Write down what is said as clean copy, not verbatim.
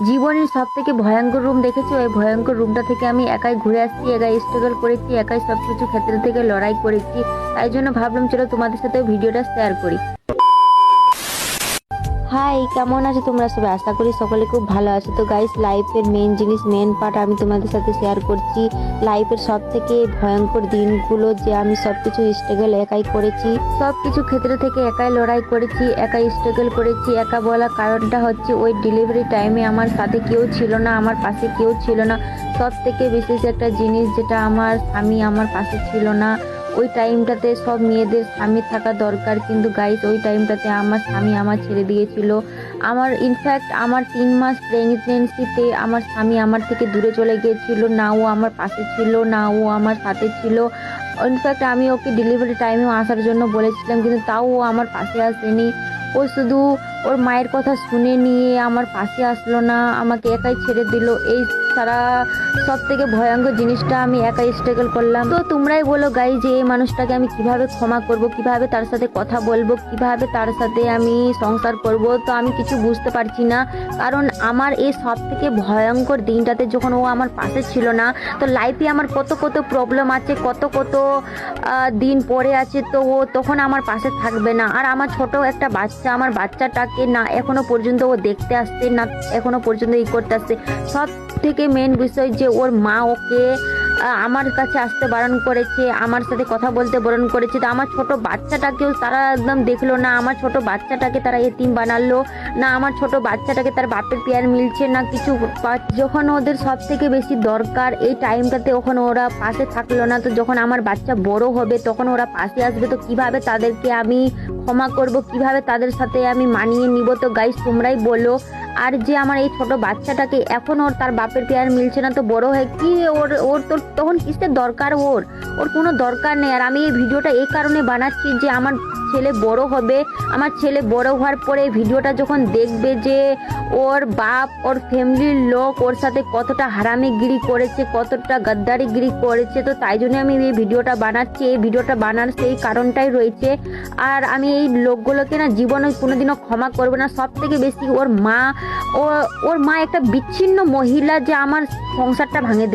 জীবনের সব থেকে ভয়ঙ্কর রুম দেখেছি। ওই ভয়ঙ্কর রুমটা থেকে আমি একাই ঘুরে আসছি, একাই স্ট্রাগল করেছি, একাই সবকিছু ক্ষেত্র থেকে লড়াই করেছি। তাই জন্য ভাবলাম চলো তোমাদের সাথে ভিডিওটা শেয়ার করি। হাই, কেমন আছো তোমরা সবাই? আশা করি সকলে খুব ভালো আছো। তো গাইস, লাইফের মেন জিনিস, মেন পার্ট আমি তোমাদের সাথে শেয়ার করছি। লাইফের সব থেকে ভয়ঙ্কর দিনগুলো যে আমি সবকিছু স্ট্রাগল একাই করেছি, সবকিছু ক্ষেত্র থেকে একাই লড়াই করেছি, একাই স্ট্রাগল করেছি। একা বলা কারণটা হচ্ছে ওই ডেলিভারি টাইমে আমার সাথে কেউ ছিল না, আমার পাশে কেউ ছিল না। সব থেকে বিশেষ একটা জিনিস যেটা, আমার স্বামী আমার পাশে ছিল না। ওই টাইমটাতে সব মেয়েদের স্বামী থাকা দরকার, কিন্তু গাইস ওই টাইমটাতে আমার স্বামী আমার ছেড়ে দিয়েছিল। আমার ইনফ্যাক্ট আমার 3 মাস প্রেগনেন্সিতে আমার স্বামী আমার থেকে দূরে চলে গিয়েছিল। না ও আমার পাশে ছিল, না ও আমার সাথে ছিল। ইনফ্যাক্ট আমি ওকে ডেলিভারি টাইমেও আসার জন্য বলেছিলাম, কিন্তু তাও ও আমার পাশে আসেনি। ও শুধু ওর মায়ের কথা শুনে নিয়ে আমার পাশে আসলো না, আমাকে একাই ছেড়ে দিল। এই সারা সব থেকে ভয়ঙ্কর জিনিসটা আমি একাই স্ট্রাগল করলাম। তো তোমরাই বলো গাই, যে এই মানুষটাকে আমি কিভাবে ক্ষমা করব, কিভাবে তার সাথে কথা বলবো, কিভাবে তার সাথে আমি সংসার করব। তো আমি কিছু বুঝতে পারছি না, কারণ আমার এই সব থেকে ভয়ঙ্কর দিনটাতে যখন ও আমার পাশে ছিল না, তো লাইফে আমার কত কত প্রবলেম আছে, কত কত দিন পরে আছে। তো ও তখন আমার পাশে থাকবে না। আর আমার ছোট একটা বাচ্চা, আমার বাচ্চাটাকে না এখনো পর্যন্ত ও দেখতে আসছে না, এখনো পর্যন্ত করতে আসছে। সব থেকে মেন বিষয় যে ওর মা ওকে আমার কাছে আসতে বারণ করেছে, আমার সাথে কথা বলতে বারণ করেছে। তো আমার ছোট বাচ্চাটাকেও তারা একদম দেখলো না, আমার ছোট বাচ্চাটাকে তারা এতিম বানালো না, আমার ছোট বাচ্চাটাকে তার বাপের পেয়ার মিলছে না কিছু। যখন ওদের সব থেকে বেশি দরকার এই টাইমটাতে, ওখানে ওরা পাশে থাকলো না। তো যখন আমার বাচ্চা বড় হবে তখন ওরা পাশে আসবে। তো কিভাবে তাদেরকে আমি ক্ষমা করব, কিভাবে তাদের সাথে আমি মানিয়ে নিব? তো গাইস তোমরাই বলো। আর যে আমার এই ছোট বাচ্চাটাকে এখন ওর তার বাপের পেয়ার মিলছে না, তো বড় হয় কি ওর ওর তো তখন কিসের দরকার? ওর ওর কোনো দরকার নেই। আর আমি এই ভিডিওটা এই কারণে বানাচ্ছি যে আমার ছেলে বড় হবে, আমার ছেলে বড় হওয়ার পরে ভিডিওটা যখন দেখবে যে ওর বাপ, ওর ফ্যামিলির লোক ওর সাথে কতটা হারামিগিরি করেছে, কতটা গাদ্দারিগিরি করেছে। তো তাই জন্য আমি এই ভিডিওটা বানাচ্ছি। এই ভিডিওটা বানার সেই কারণটাই রয়েছে। আর আমি এই লোকগুলোকে না জীবনে কোনোদিনও ক্ষমা করবো না। সব থেকে বেশি ওর মা, ওর মা একটা বিচ্ছিন্ন মহিলা যে আমার সংসারটা ভাঙে দিচ্ছে।